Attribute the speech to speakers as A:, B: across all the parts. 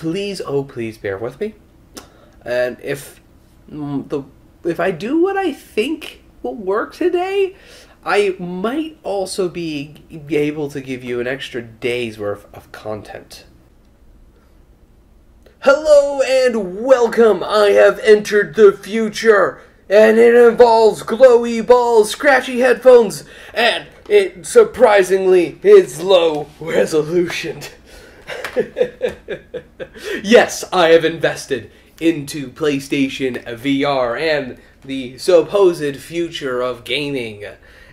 A: please, oh please bear with me. And if I do what I think will work today, I might also be able to give you an extra day's worth of content. Hello and welcome! I have entered the future, and it involves glowy balls, scratchy headphones, and it surprisingly is low resolution. Yes, I have invested into PlayStation VR and the supposed future of gaming.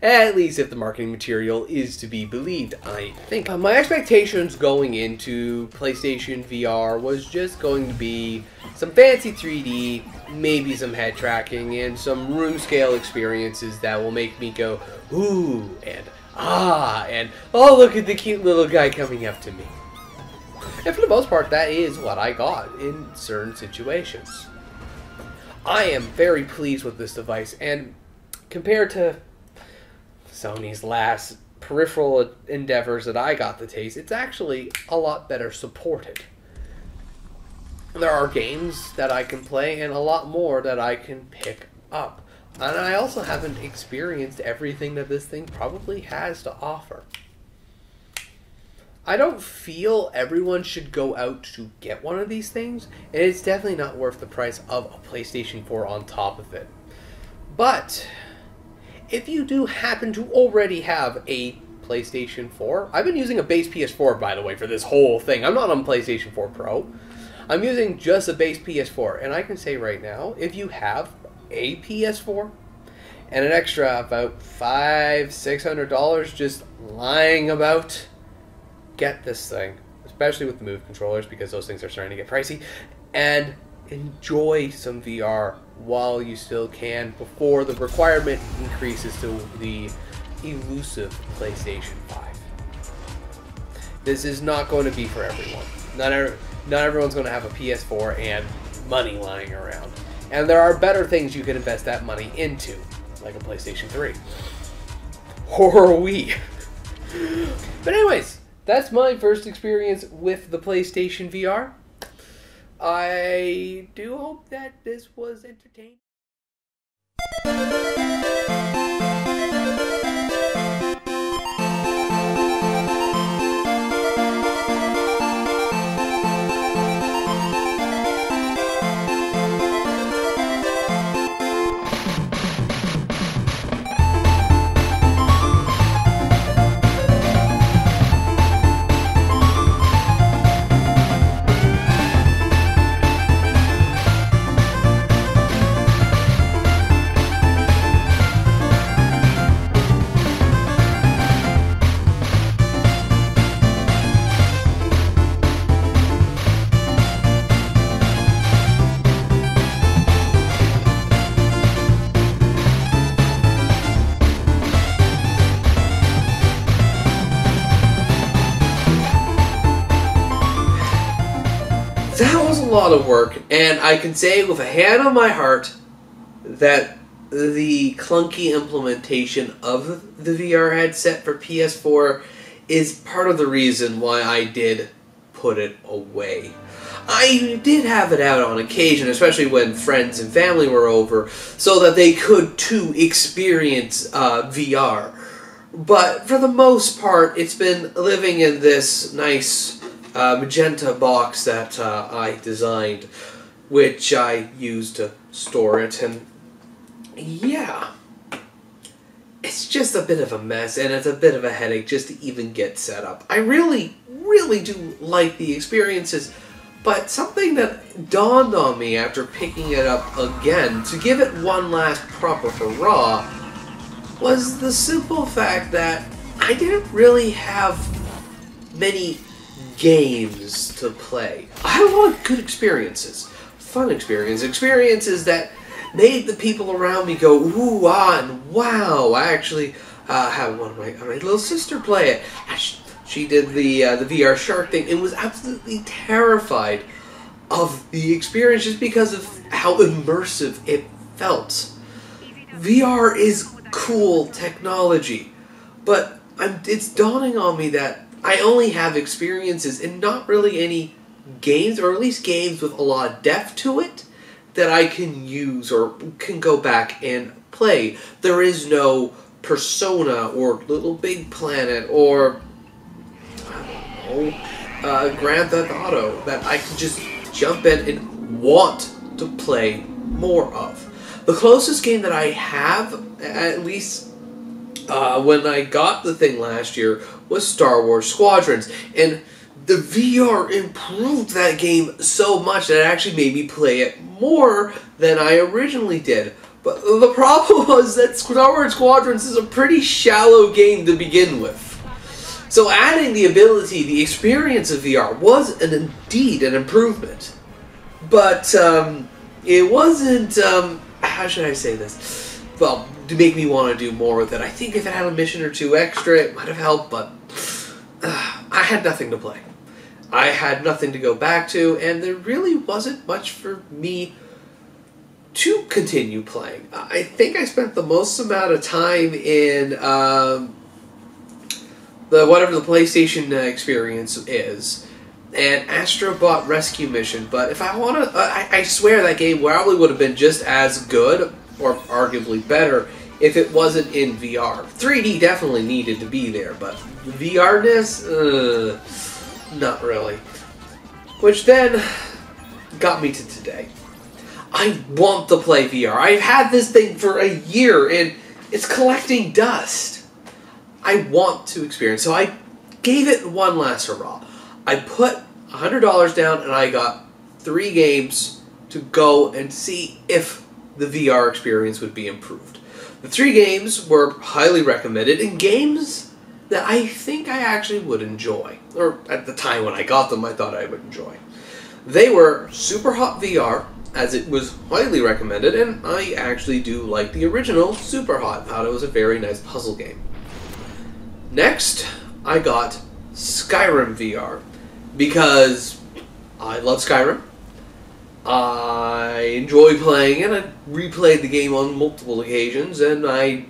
A: At least if the marketing material is to be believed, I think. My expectations going into PlayStation VR was just going to be some fancy 3D, maybe some head tracking, and some room scale experiences that will make me go, ooh, and ah, and oh, look at the cute little guy coming up to me. And for the most part, that is what I got in certain situations. I am very pleased with this device, and compared to Sony's last peripheral endeavors that I got to taste, it's actually a lot better supported. There are games that I can play and a lot more that I can pick up. And I also haven't experienced everything that this thing probably has to offer. I don't feel everyone should go out to get one of these things, and it's definitely not worth the price of a PlayStation 4 on top of it. But if you do happen to already have a PlayStation 4, I've been using a base PS4, by the way, for this whole thing. I'm not on PlayStation 4 Pro. I'm using just a base PS4, and I can say right now, if you have a PS4 and an extra about $500-600 just lying about, get this thing, especially with the Move controllers, because those things are starting to get pricey, and enjoy some VR while you still can before the requirement increases to the elusive PlayStation 5. This is not going to be for everyone. Not everyone's going to have a PS4 and money lying around. And there are better things you can invest that money into, like a PlayStation 3. Or a Wii. But anyways, that's my first experience with the PlayStation VR. I do hope that this was entertaining. That was a lot of work, and I can say with a hand on my heart that the clunky implementation of the VR headset for PS4 is part of the reason why I did put it away. I did have it out on occasion, especially when friends and family were over, so that they could too experience VR. But for the most part, it's been living in this nice magenta box that I designed, which I use to store it, and yeah, it's just a bit of a mess, and it's a bit of a headache just to even get set up. I really do like the experiences, but something that dawned on me after picking it up again to give it one last proper hurrah was the simple fact that I didn't really have many games to play. I had a lot of good experiences, fun experiences that made the people around me go ooh, ah, and wow. I actually had one of my little sister play it. She did the VR shark thing and was absolutely terrified of the experience just because of how immersive it felt. VR is cool technology, but it's dawning on me that I only have experiences and not really any games, or at least games with a lot of depth to it, that I can use or can go back and play. There is no Persona or Little Big Planet or, I don't know, Grand Theft Auto that I can just jump in and want to play more of. The closest game that I have, at least when I got the thing last year, was Star Wars Squadrons. And the VR improved that game so much that it actually made me play it more than I originally did. But the problem was that Star Wars Squadrons is a pretty shallow game to begin with. So adding the ability, the experience of VR was indeed an improvement. But it wasn't, how should I say this? Well, to make me want to do more with it. I think if it had a mission or two extra, it might have helped, but I had nothing to play. I had nothing to go back to, and there really wasn't much for me to continue playing. I think I spent the most amount of time in whatever the PlayStation experience is, and Astrobot Rescue Mission, but if I want to, I swear that game probably would have been just as good, or arguably better, if it wasn't in VR. 3D definitely needed to be there, but VR-ness, not really. Which then got me to today. I want to play VR. I've had this thing for a year, and it's collecting dust. I want to experience, so I gave it one last hurrah. I put $100 down, and I got 3 games to go and see if the VR experience would be improved. The 3 games were highly recommended, and games that I think I actually would enjoy. Or at the time when I got them, I thought I would enjoy. They were Superhot VR, as it was highly recommended, and I actually do like the original Superhot. Thought it was a very nice puzzle game. Next, I got Skyrim Vr, because I love Skyrim. I enjoy playing it. I replayed the game on multiple occasions, and I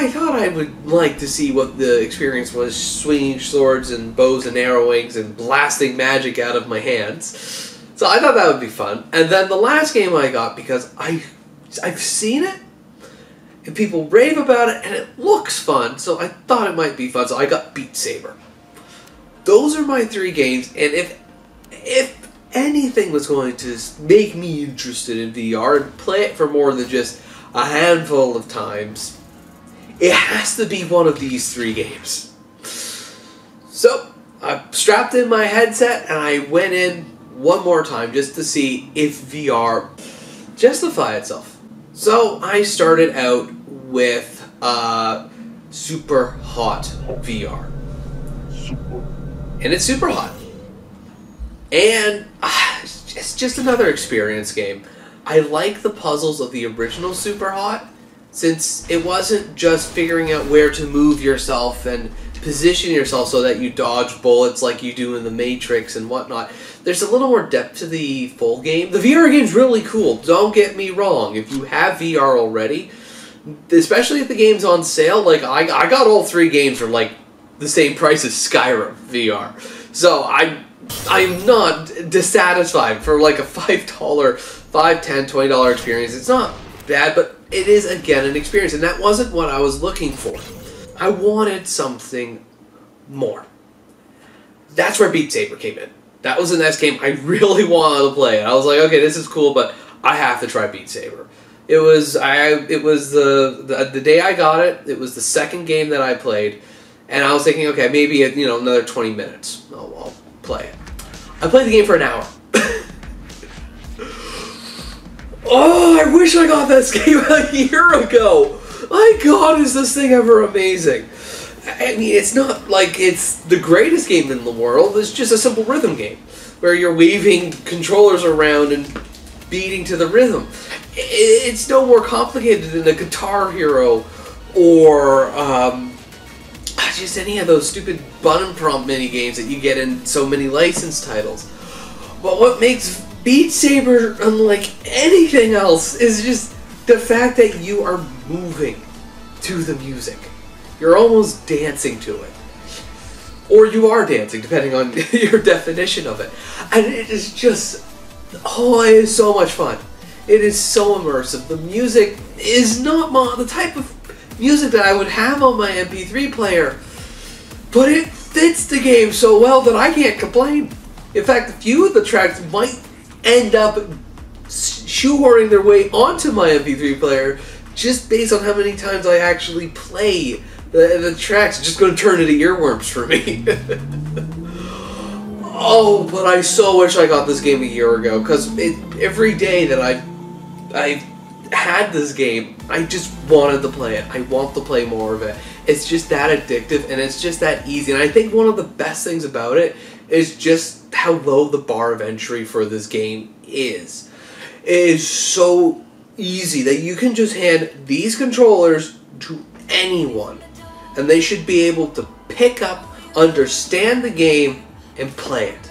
A: thought I would like to see what the experience was, swinging swords and bows and arrowings and blasting magic out of my hands. So I thought that would be fun. And then the last game I got, because I've seen it, and people rave about it, and it looks fun, so I thought it might be fun, so I got Beat Saber. Those are my 3 games, and if anything was going to make me interested in VR and play it for more than just a handful of times, it has to be one of these 3 games. So, I strapped in my headset and I went in one more time just to see if VR justified itself. So, I started out with Superhot VR. And it's super hot. And it's just another experience game. I like the puzzles of the original Superhot, since it wasn't just figuring out where to move yourself and position yourself so that you dodge bullets like you do in the Matrix and whatnot. There's a little more depth to the full game. The VR game's really cool, don't get me wrong. If you have VR already, especially if the game's on sale, like I got all 3 games for like the same price as Skyrim VR. So I'm not dissatisfied for like a $5, $5, $10, $20 experience. It's not bad, but it is, again, an experience, and that wasn't what I was looking for. I wanted something more. That's where Beat Saber came in. That was the next game I really wanted to play. I was like, okay, this is cool, but I have to try Beat Saber. It was the day I got it. It was the second game that I played, and I was thinking, okay, maybe another 20 minutes. I'll play it. I played the game for an hour. Oh, I wish I got this game a year ago. My God, is this thing ever amazing? I mean, it's not like it's the greatest game in the world. It's just a simple rhythm game where you're waving controllers around and beating to the rhythm. It's no more complicated than a Guitar Hero or just any of those stupid button prompt mini games that you get in so many licensed titles. But what makes Beat Saber unlike anything else is just the fact that you are moving to the music. You're almost dancing to it. or you are dancing, depending on your definition of it. And it is just, oh, it is so much fun. It is so immersive. The music is not the type of music that I would have on my MP3 player, but it fits the game so well that I can't complain. In fact, a few of the tracks might end up shoehorning their way onto my MP3 player just based on how many times I actually play the tracks. It's just going to turn into earworms for me. Oh, but I so wish I got this game a year ago, because every day that I've had this game, I just wanted to play it. I want to play more of it. It's just that addictive, and it's just that easy. And I think one of the best things about it is just how low the bar of entry for this game is. It is so easy that you can just hand these controllers to anyone, and they should be able to pick up, understand the game, and play it.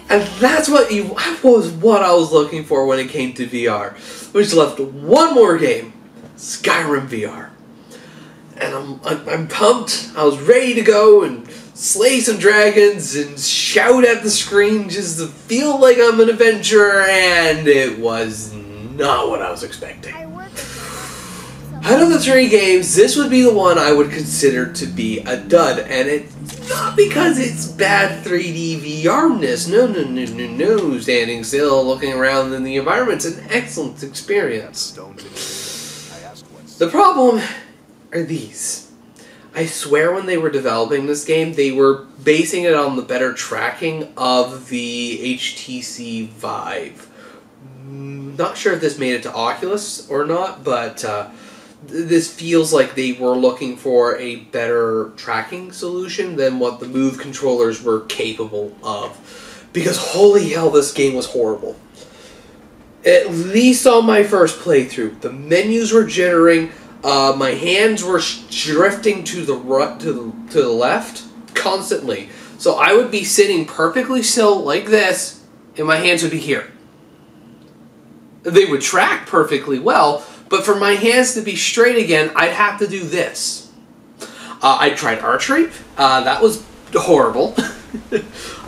A: And that's what I was looking for when it came to VR. Which left one more game, Skyrim VR. And I'm pumped. I was ready to go and slay some dragons and shout at the screen just to feel like I'm an adventurer, and it was not what I was expecting. Out of the three games, this would be the one I would consider to be a dud, and it's not because it's bad 3D VR-ness. No. Standing still, looking around in the environment's an excellent experience. The problem are these. I swear when they were developing this game, they were basing it on the better tracking of the HTC Vive. Not sure if this made it to Oculus or not, but this feels like they were looking for a better tracking solution than what the Move controllers were capable of. Because holy hell, this game was horrible. At least on my first playthrough, the menus were jittering. My hands were drifting to the left constantly. So I would be sitting perfectly still like this, and my hands would be here. They would track perfectly well, but for my hands to be straight again, I'd have to do this. I tried Archery. That was horrible.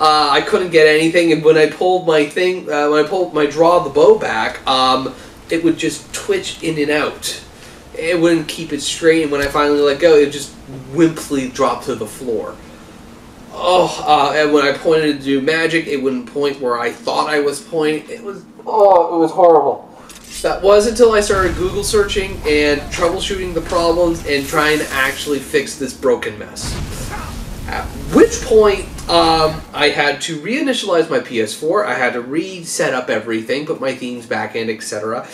A: I couldn't get anything, and when I pulled my draw the bow back, it would just twitch in and out. It wouldn't keep it straight, and when I finally let go, it just wimply dropped to the floor. And when I pointed to do magic, it wouldn't point where I thought I was pointing. It was horrible. That was until I started Google searching and troubleshooting the problems and trying to actually fix this broken mess. At which point, I had to reinitialize my PS4, I had to reset up everything, put my themes back in, etc.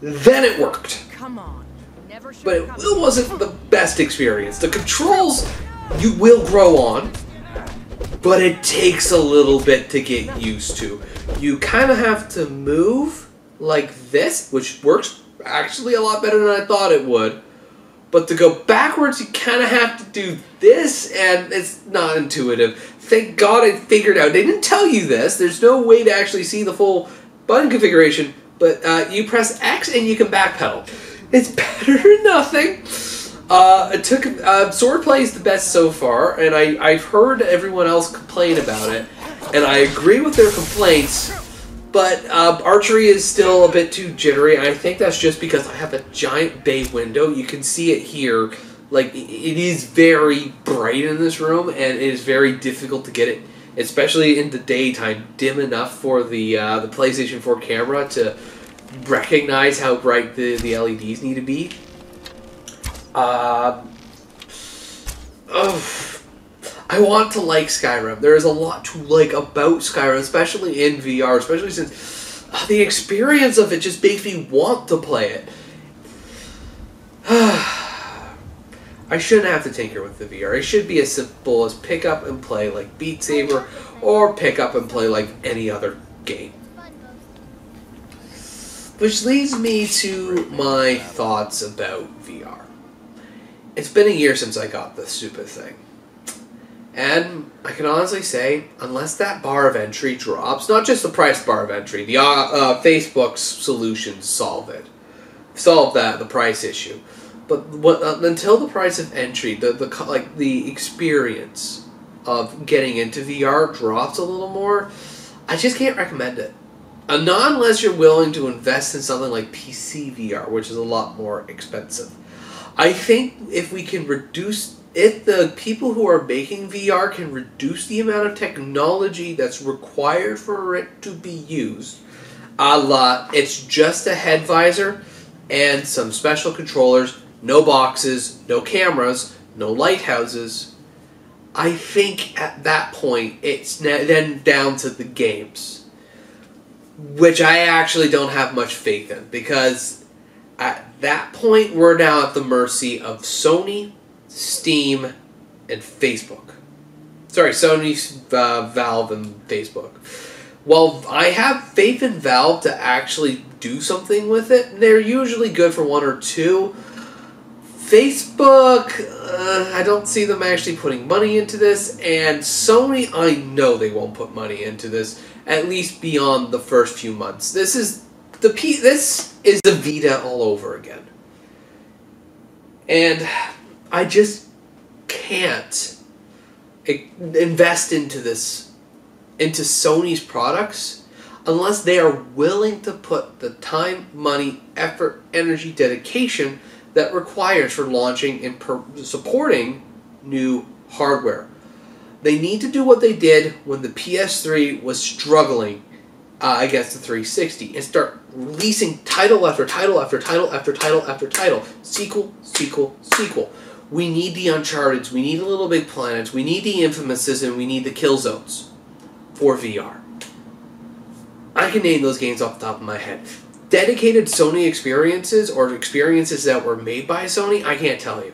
A: Then it worked.
B: Come on.
A: But it wasn't the best experience. The controls, you will grow on, but it takes a little bit to get used to. You kind of have to move like this, which works actually a lot better than I thought it would. But to go backwards, you kind of have to do this, and it's not intuitive. Thank God I figured out. They didn't tell you this. There's no way to actually see the full button configuration, but you press X and you can backpedal. It's better than nothing. Swordplay is the best so far, and I've heard everyone else complain about it, and I agree with their complaints. But Archery is still a bit too jittery, and I think that's just because I have a giant bay window. You can see it here. Like, it is very bright in this room, and it is very difficult to get it, especially in the daytime, dim enough for the PlayStation 4 camera to recognize how bright the LEDs need to be. I want to like Skyrim. There is a lot to like about Skyrim, especially in VR, especially since the experience of it just makes me want to play it. I shouldn't have to tinker with the VR. It should be as simple as pick up and play like Beat Saber, or pick up and play like any other game. Which leads me to my thoughts about VR. It's been a year since I got this stupid thing. And I can honestly say, unless that bar of entry drops, not just the price bar of entry, Facebook's solutions solve the price issue. But until the price of entry, the experience of getting into VR drops a little more, I just can't recommend it. Not unless you're willing to invest in something like PSVR, which is a lot more expensive. I think if we can reduce, if the people who are making VR can reduce the amount of technology that's required for it to be used, a la, it's just a head visor and some special controllers, no boxes, no cameras, no lighthouses, I think at that point it's then down to the games. Which I actually don't have much faith in, because at that point we're now at the mercy of Sony, Steam, and Facebook. Sorry, Sony, Valve, and Facebook. Well, I have faith in Valve to actually do something with it. They're usually good for one or two. Facebook, I don't see them actually putting money into this, and Sony, I know they won't put money into this, at least beyond the first few months. This is the Vita all over again. And I just can't invest into Sony's products unless they are willing to put the time, money, effort, energy, dedication that requires for launching and supporting new hardware. They need to do what they did when the PS3 was struggling against the 360 and start releasing title after title after title after title after title. Sequel, sequel, sequel. We need the Uncharted's, we need the Little Big Planets, we need the Infamouses, and we need the Killzones for VR. I can name those games off the top of my head. Dedicated Sony experiences, or experiences that were made by Sony, I can't tell you.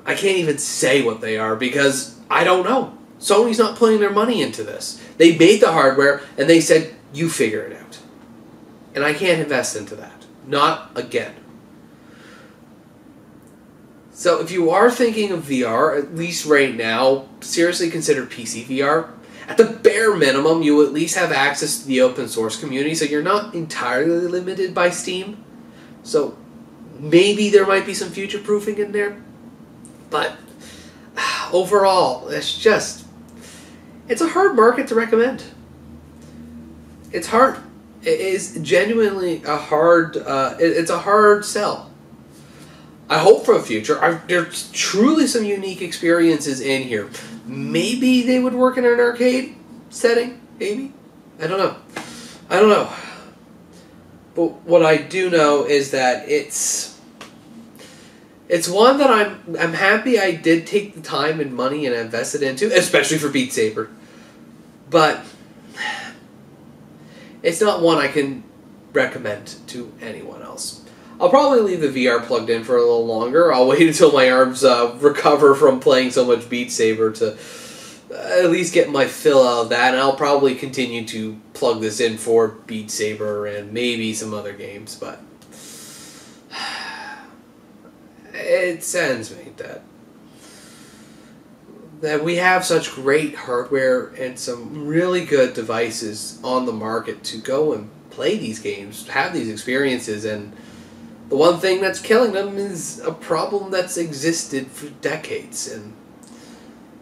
A: I can't even say what they are because I don't know. Sony's not putting their money into this. They made the hardware and they said, you figure it out. And I can't invest into that. Not again. So if you are thinking of VR, at least right now, seriously consider PC VR. At the bare minimum, you at least have access to the open source community, so you're not entirely limited by Steam. So maybe there might be some future proofing in there. But overall, it's a hard market to recommend. It's hard. It is genuinely a hard, it's a hard sell. I hope for the future. There's truly some unique experiences in here. Maybe they would work in an arcade setting. Maybe. I don't know. I don't know. But what I do know is that it's one that I'm happy I did take the time and money and invested into, especially for Beat Saber. But it's not one I can recommend to anyone else. I'll probably leave the VR plugged in for a little longer. I'll wait until my arms recover from playing so much Beat Saber to at least get my fill out of that. And I'll probably continue to plug this in for Beat Saber and maybe some other games. But it saddens me that we have such great hardware and some really good devices on the market to go and play these games, have these experiences, and the one thing that's killing them is a problem that's existed for decades, and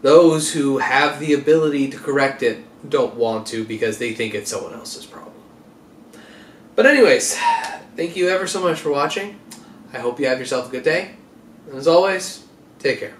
A: those who have the ability to correct it don't want to because they think it's someone else's problem. But anyways, thank you ever so much for watching. I hope you have yourself a good day. And as always, take care.